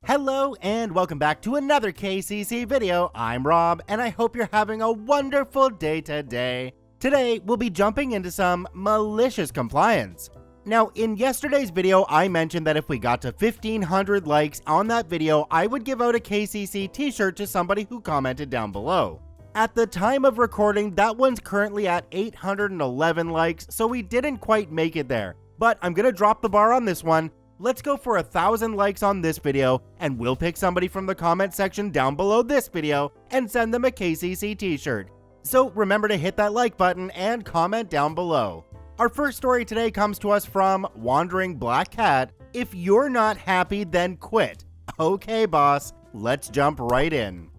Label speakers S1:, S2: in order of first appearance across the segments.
S1: Hello and welcome back to another KCC video. I'm Rob and I hope you're having a wonderful day today. Today we'll be jumping into some malicious compliance. Now in yesterday's video I mentioned that if we got to 1,500 likes on that video I would give out a KCC t-shirt to somebody who commented down below. At the time of recording that one's currently at 811 likes, so we didn't quite make it there. But I'm gonna drop the bar on this one. Let's go for 1,000 likes on this video, and we'll pick somebody from the comment section down below this video and send them a KCC t-shirt. So remember to hit that like button and comment down below. Our first story today comes to us from Wandering Black Cat. If you're not happy, then quit. Okay, boss, let's jump right in.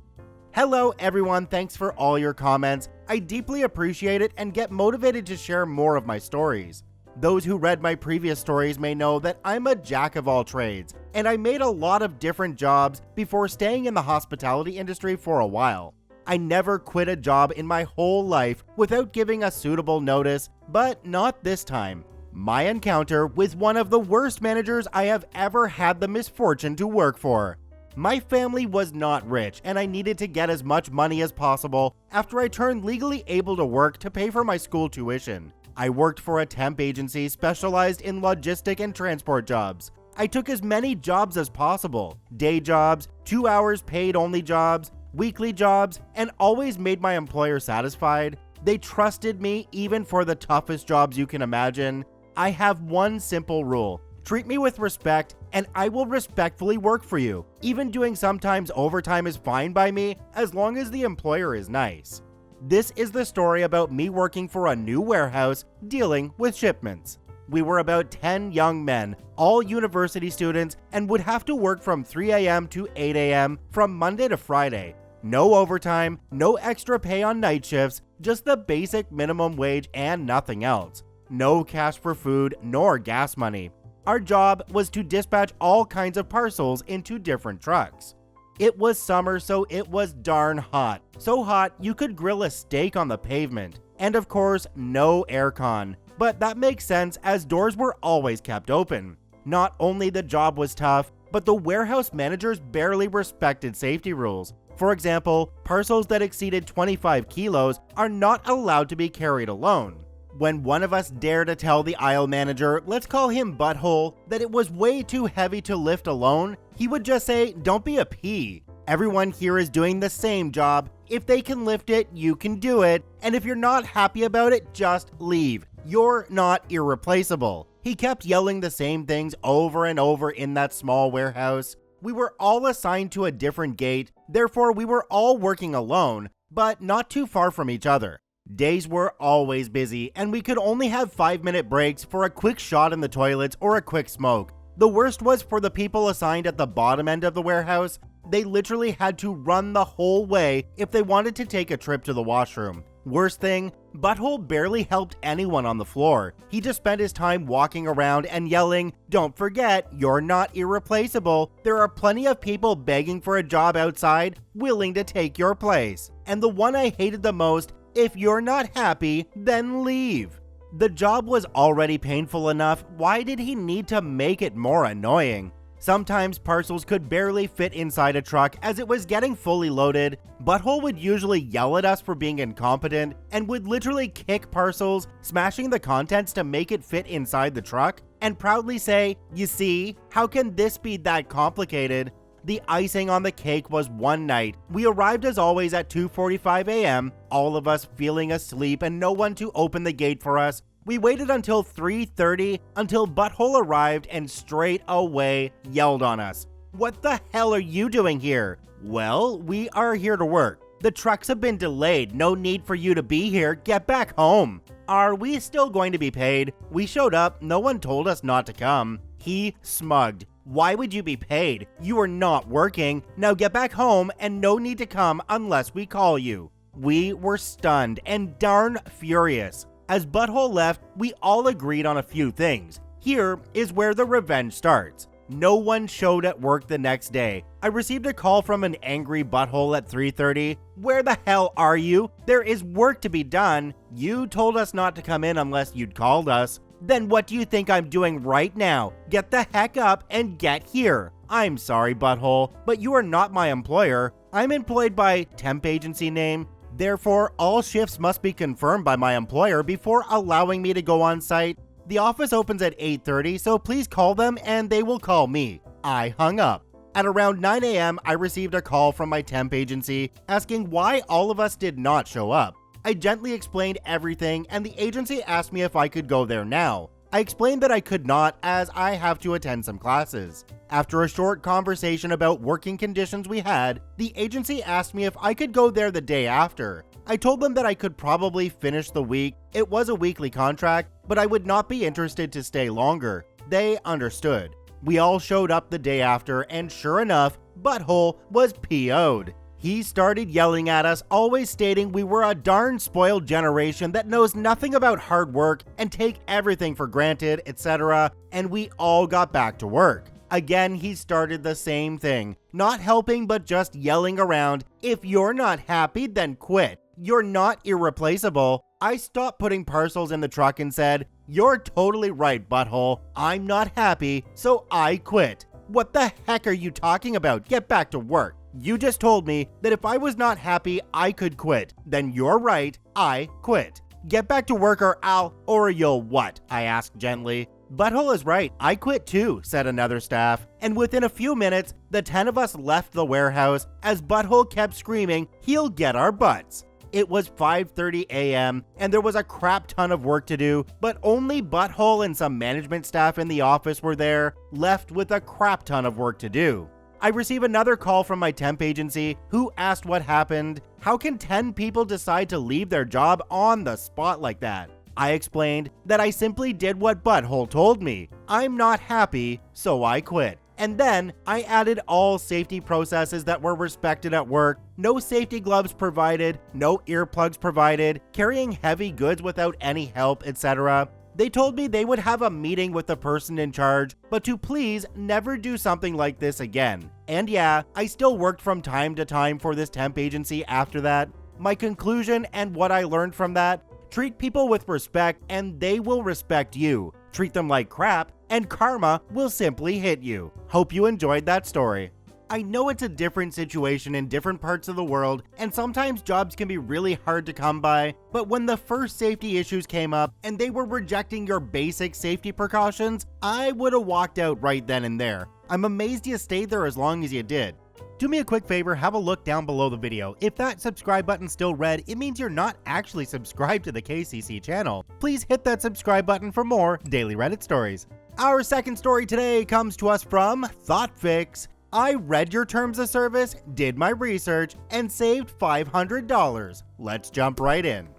S1: Hello everyone, thanks for all your comments. I deeply appreciate it and get motivated to share more of my stories. Those who read my previous stories may know that I'm a jack of all trades, and I made a lot of different jobs before staying in the hospitality industry for a while. I never quit a job in my whole life without giving a suitable notice, but not this time. My encounter with one of the worst managers I have ever had the misfortune to work for. My family was not rich, and I needed to get as much money as possible after I turned legally able to work to pay for my school tuition. I worked for a temp agency specialized in logistic and transport jobs. I took as many jobs as possible, day jobs, 2 hours paid only jobs, weekly jobs, and always made my employer satisfied. They trusted me even for the toughest jobs you can imagine. I have one simple rule: treat me with respect and I will respectfully work for you. Even doing sometimes overtime is fine by me as long as the employer is nice. This is the story about me working for a new warehouse dealing with shipments. We were about 10 young men, all university students, and would have to work from 3 a.m. to 8 a.m. from Monday to Friday. No overtime, no extra pay on night shifts, just the basic minimum wage and nothing else. No cash for food nor gas money. Our job was to dispatch all kinds of parcels into different trucks. It was summer, so it was darn hot. So hot you could grill a steak on the pavement. And of course, no aircon. But that makes sense as doors were always kept open. Not only the job was tough, but the warehouse managers barely respected safety rules. For example, parcels that exceeded 25 kilos are not allowed to be carried alone. When one of us dared to tell the aisle manager, let's call him Butthole, that it was way too heavy to lift alone, he would just say, "Don't be a pea. Everyone here is doing the same job. If they can lift it, you can do it. And if you're not happy about it, just leave. You're not irreplaceable." He kept yelling the same things over and over in that small warehouse. We were all assigned to a different gate, therefore we were all working alone, but not too far from each other. Days were always busy, and we could only have 5-minute breaks for a quick shot in the toilets or a quick smoke. The worst was for the people assigned at the bottom end of the warehouse. They literally had to run the whole way if they wanted to take a trip to the washroom. Worst thing, Butthole barely helped anyone on the floor. He just spent his time walking around and yelling, "Don't forget, you're not irreplaceable. There are plenty of people begging for a job outside, willing to take your place." And the one I hated the most, "If you're not happy, then leave." The job was already painful enough, why did he need to make it more annoying? Sometimes parcels could barely fit inside a truck as it was getting fully loaded. Butthole would usually yell at us for being incompetent and would literally kick parcels, smashing the contents to make it fit inside the truck, and proudly say, "You see, how can this be that complicated?" The icing on the cake was one night. We arrived as always at 2:45 a.m., all of us feeling asleep and no one to open the gate for us. We waited until 3:30 until Butthole arrived and straight away yelled on us. "What the hell are you doing here?" "Well, we are here to work. The trucks have been delayed. No need for you to be here. Get back home." "Are we still going to be paid? We showed up. No one told us not to come." He smugged. "Why would you be paid? You are not working. Now get back home and no need to come unless we call you." We were stunned and darn furious. As Butthole left, we all agreed on a few things. Here is where the revenge starts. No one showed at work the next day. I received a call from an angry Butthole at 3:30. "Where the hell are you? There is work to be done. You told us not to come in unless you'd called us." "Then what do you think I'm doing right now? Get the heck up and get here." I'm sorry, butthole, but you are not my employer. I'm employed by temp agency name. Therefore, all shifts must be confirmed by my employer before allowing me to go on site. The office opens at 8:30, so please call them and they will call me. I hung up. At around 9 a.m., I received a call from my temp agency asking why all of us did not show up. I gently explained everything and the agency asked me if I could go there now. I explained that I could not as I have to attend some classes. After a short conversation about working conditions we had, the agency asked me if I could go there the day after. I told them that I could probably finish the week. It was a weekly contract, but I would not be interested to stay longer. They understood. We all showed up the day after, and sure enough, Butthole was PO'd. He started yelling at us, always stating we were a darn spoiled generation that knows nothing about hard work and take everything for granted, etc., and we all got back to work. Again, he started the same thing, not helping but just yelling around, if you're not happy, then quit. You're not irreplaceable. I stopped putting parcels in the truck and said, you're totally right, butthole. I'm not happy, so I quit. What the heck are you talking about? Get back to work. You just told me that if I was not happy, I could quit. Then you're right, I quit. Get back to work or you'll what? I asked gently. Butthole is right, I quit too, said another staff. And within a few minutes, the 10 of us left the warehouse as Butthole kept screaming, he'll get our butts. It was 5:30 a.m. and there was a crap ton of work to do, but only Butthole and some management staff in the office were there, left with a crap ton of work to do. I receive another call from my temp agency who asked what happened. How can 10 people decide to leave their job on the spot like that? I explained that I simply did what Butthole told me. I'm not happy, so I quit. And then I added all safety processes that were respected at work, no safety gloves provided, no earplugs provided, carrying heavy goods without any help, etc. They told me they would have a meeting with the person in charge, but to please never do something like this again. And yeah, I still worked from time to time for this temp agency after that. My conclusion and what I learned from that: treat people with respect and they will respect you. Treat them like crap and karma will simply hit you. Hope you enjoyed that story. I know it's a different situation in different parts of the world, and sometimes jobs can be really hard to come by, but when the first safety issues came up and they were rejecting your basic safety precautions, I would have walked out right then and there. I'm amazed you stayed there as long as you did. Do me a quick favor, have a look down below the video. If that subscribe button's still red, it means you're not actually subscribed to the KCC channel. Please hit that subscribe button for more daily Reddit stories. Our second story today comes to us from Thoughtfix. I read your terms of service, did my research, and saved $500. Let's jump right in.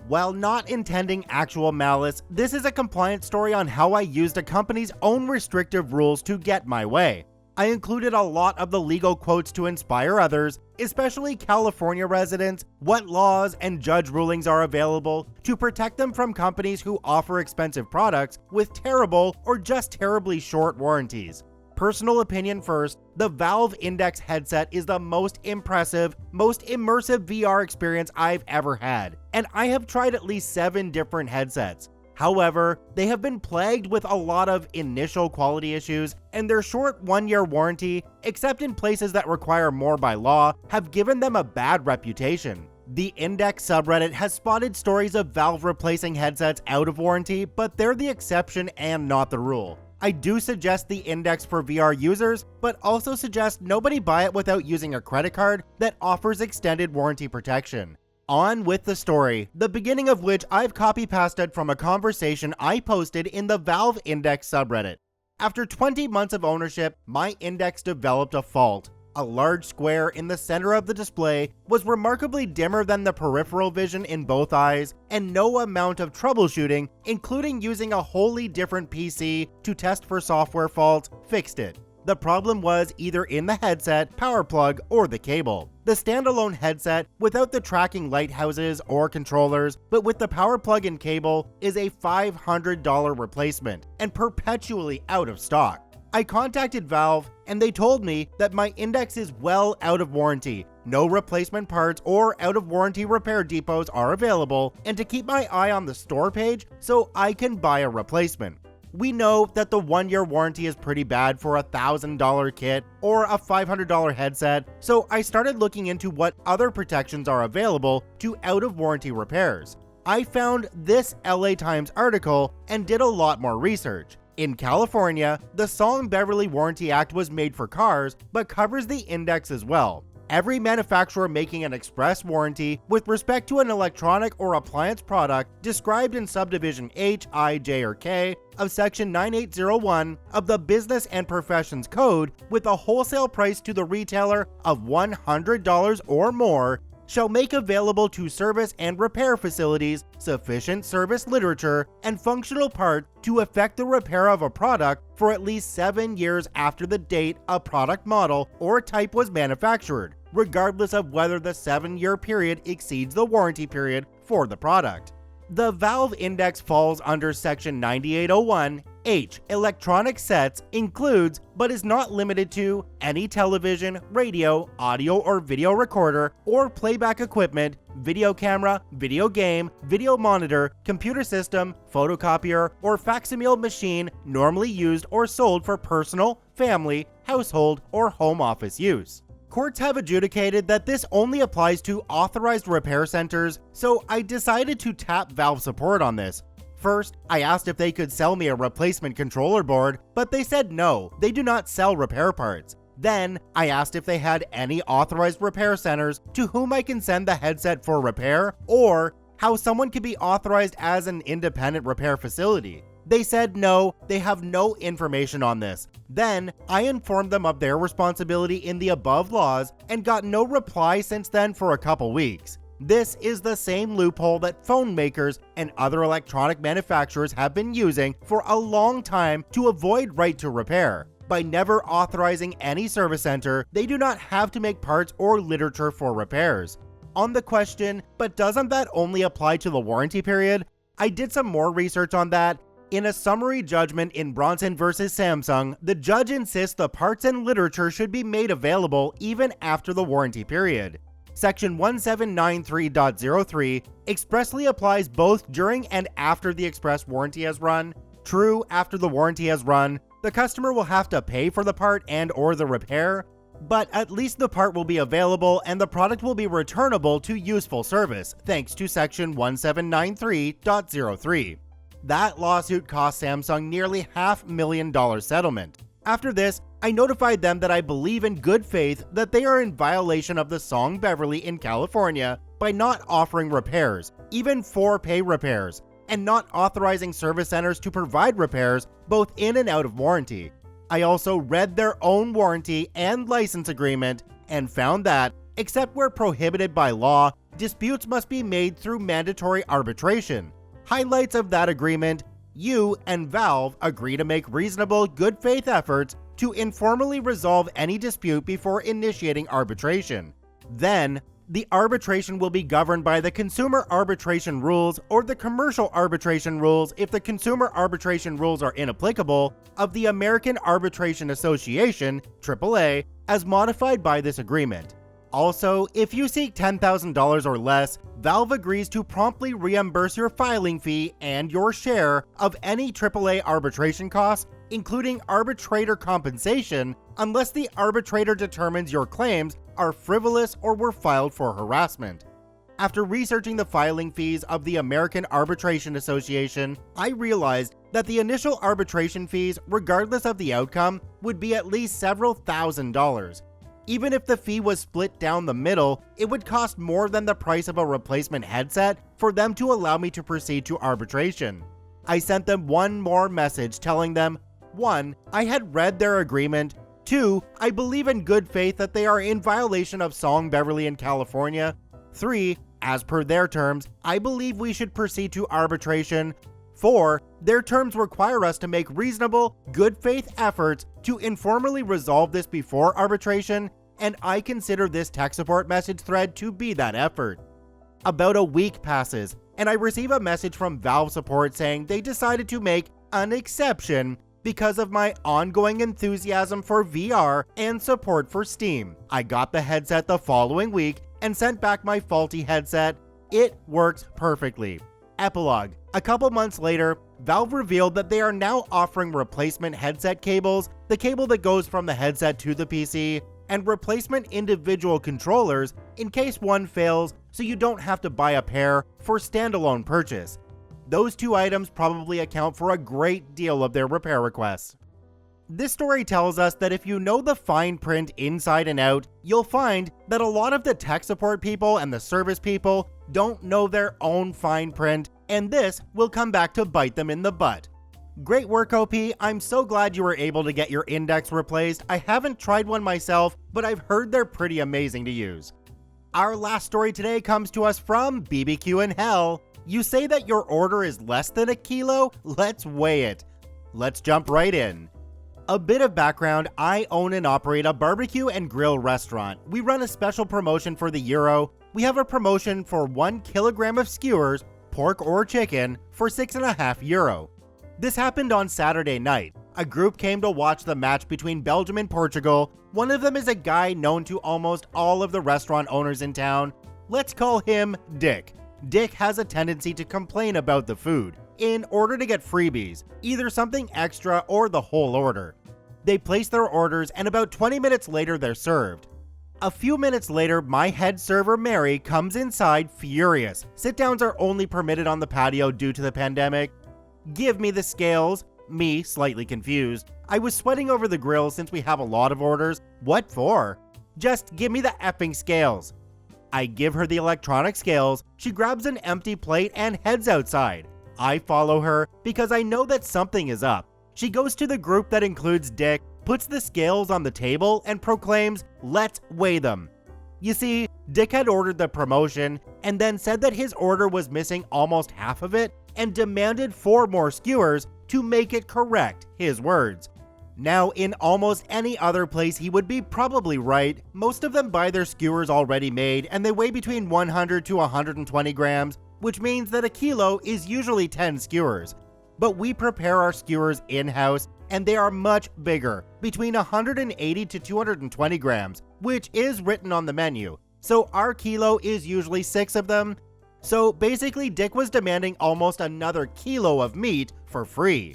S1: While not intending actual malice, this is a compliance story on how I used a company's own restrictive rules to get my way. I included a lot of the legal quotes to inspire others, especially California residents, what laws and judge rulings are available to protect them from companies who offer expensive products with terrible or just terribly short warranties. Personal opinion first, the Valve Index headset is the most impressive, most immersive VR experience I've ever had, and I have tried at least 7 different headsets. However, they have been plagued with a lot of initial quality issues, and their short 1-year warranty, except in places that require more by law, have given them a bad reputation. The Index subreddit has spotted stories of Valve replacing headsets out of warranty, but they're the exception and not the rule. I do suggest the Index for VR users, but also suggest nobody buy it without using a credit card that offers extended warranty protection. On with the story, the beginning of which I've copy-pasted from a conversation I posted in the Valve Index subreddit. After 20 months of ownership, my Index developed a fault. A large square in the center of the display was remarkably dimmer than the peripheral vision in both eyes, and no amount of troubleshooting, including using a wholly different PC to test for software faults, fixed it. The problem was either in the headset, power plug, or the cable. The standalone headset, without the tracking lighthouses or controllers, but with the power plug and cable, is a $500 replacement and perpetually out of stock. I contacted Valve and they told me that my Index is well out of warranty, no replacement parts or out of warranty repair depots are available, and to keep my eye on the store page so I can buy a replacement. We know that the 1-year warranty is pretty bad for a $1,000 kit or a $500 headset, so I started looking into what other protections are available to out-of-warranty repairs. I found this LA Times article and did a lot more research. In California, the Song-Beverly Warranty Act was made for cars, but covers the index as well. Every manufacturer making an express warranty with respect to an electronic or appliance product described in subdivision H, I, J, or K of Section 9801 of the Business and Professions Code with a wholesale price to the retailer of $100 or more shall make available to service and repair facilities sufficient service literature and functional parts to effect the repair of a product for at least 7 years after the date a product model or type was manufactured, regardless of whether the 7-year period exceeds the warranty period for the product. The valve index falls under Section 9801 H. Electronic sets includes, but is not limited to, any television, radio, audio or video recorder, or playback equipment, video camera, video game, video monitor, computer system, photocopier, or facsimile machine normally used or sold for personal, family, household, or home office use. Courts have adjudicated that this only applies to authorized repair centers, so I decided to tap Valve support on this. First, I asked if they could sell me a replacement controller board, but they said no, they do not sell repair parts. Then, I asked if they had any authorized repair centers to whom I can send the headset for repair, or how someone could be authorized as an independent repair facility. They said no, they have no information on this. Then, I informed them of their responsibility in the above laws and got no reply since then for a couple weeks. This is the same loophole that phone makers and other electronic manufacturers have been using for a long time to avoid right to repair. By never authorizing any service center, they do not have to make parts or literature for repairs. On the question, but doesn't that only apply to the warranty period? I did some more research on that. In a summary judgment in Bronson versus Samsung, the judge insists the parts and literature should be made available even after the warranty period. Section 1793.03 expressly applies both during and after the express warranty has run. True, after the warranty has run, the customer will have to pay for the part and/or the repair, but at least the part will be available and the product will be returnable to useful service, thanks to Section 1793.03. That lawsuit cost Samsung nearly $500,000 settlement. After this, I notified them that I believe in good faith that they are in violation of the Song-Beverly in California by not offering repairs, even for-pay repairs, and not authorizing service centers to provide repairs both in and out of warranty. I also read their own warranty and license agreement and found that, except where prohibited by law, disputes must be made through mandatory arbitration. Highlights of that agreement: you and Valve agree to make reasonable, good faith efforts to informally resolve any dispute before initiating arbitration. Then, the arbitration will be governed by the consumer arbitration rules or the commercial arbitration rules if the consumer arbitration rules are inapplicable of the American Arbitration Association, AAA, as modified by this agreement. Also, if you seek $10,000 or less, Valve agrees to promptly reimburse your filing fee and your share of any AAA arbitration costs, including arbitrator compensation, unless the arbitrator determines your claims are frivolous or were filed for harassment. After researching the filing fees of the American Arbitration Association, I realized that the initial arbitration fees, regardless of the outcome, would be at least several $1,000s. Even if the fee was split down the middle, it would cost more than the price of a replacement headset for them to allow me to proceed to arbitration. I sent them one more message telling them, 1. I had read their agreement. 2. I believe in good faith that they are in violation of Song-Beverly in California. 3. As per their terms, I believe we should proceed to arbitration. 4. Their terms require us to make reasonable, good faith efforts to informally resolve this before arbitration, and I consider this tech support message thread to be that effort. About a week passes, and I receive a message from Valve support saying they decided to make an exception because of my ongoing enthusiasm for VR and support for Steam. I got the headset the following week and sent back my faulty headset. It works perfectly. Epilogue. A couple months later, Valve revealed that they are now offering replacement headset cables, the cable that goes from the headset to the PC, and replacement individual controllers in case one fails, so you don't have to buy a pair for standalone purchase. Those two items probably account for a great deal of their repair requests. This story tells us that if you know the fine print inside and out, you'll find that a lot of the tech support people and the service people don't know their own fine print, and this will come back to bite them in the butt. Great work, OP. I'm so glad you were able to get your index replaced. I haven't tried one myself, but I've heard they're pretty amazing to use. Our last story today comes to us from BBQ in Hell. You say that your order is less than a kilo? Let's weigh it. Let's jump right in. A bit of background, I own and operate a barbecue and grill restaurant. We run a special promotion for the Euro. We have a promotion for 1 kilogram of skewers, pork or chicken, for €6.50. This happened on Saturday night. A group came to watch the match between Belgium and Portugal. One of them is a guy known to almost all of the restaurant owners in town. Let's call him Dick. Dick has a tendency to complain about the food in order to get freebies, either something extra or the whole order. They place their orders and about 20 minutes later they're served. A few minutes later, my head server Mary comes inside furious. Sit-downs are only permitted on the patio due to the pandemic. Give me the scales. Me, slightly confused. I was sweating over the grill since we have a lot of orders. What for? Just give me the effing scales. I give her the electronic scales. She grabs an empty plate and heads outside. I follow her because I know that something is up. She goes to the group that includes Dick, puts the scales on the table, and proclaims, "Let's weigh them." You see, Dick had ordered the promotion and then said that his order was missing almost half of it and demanded 4 more skewers to make it correct, his words. Now, in almost any other place he would be probably right. Most of them buy their skewers already made and they weigh between 100 to 120 grams, which means that a kilo is usually 10 skewers. But we prepare our skewers in-house and they are much bigger, between 180 to 220 grams, which is written on the menu. So our kilo is usually 6 of them. So basically Dick was demanding almost another kilo of meat for free.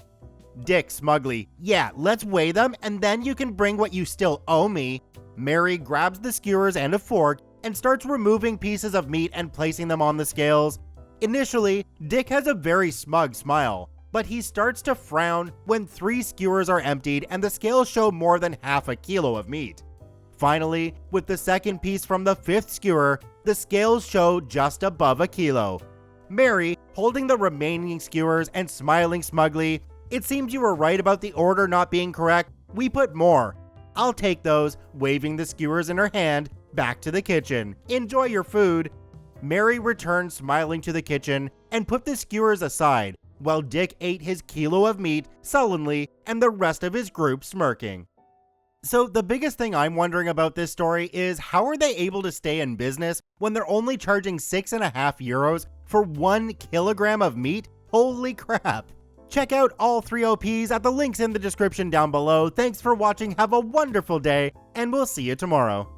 S1: Dick smugly, "Yeah, let's weigh them and then you can bring what you still owe me." Mary grabs the skewers and a fork and starts removing pieces of meat and placing them on the scales. Initially, Dick has a very smug smile, but he starts to frown when 3 skewers are emptied and the scales show more than half a kilo of meat. Finally, with the second piece from the 5th skewer, the scales show just above a kilo. Mary, holding the remaining skewers and smiling smugly, "It seems you were right about the order not being correct. We put more. I'll take those," waving the skewers in her hand, back to the kitchen. "Enjoy your food." Mary returned smiling to the kitchen and put the skewers aside, while Dick ate his kilo of meat sullenly and the rest of his group smirking. So the biggest thing I'm wondering about this story is how are they able to stay in business when they're only charging €6.50 for 1 kilogram of meat? Holy crap. Check out all 3 OPs at the links in the description down below. Thanks for watching, have a wonderful day, and we'll see you tomorrow.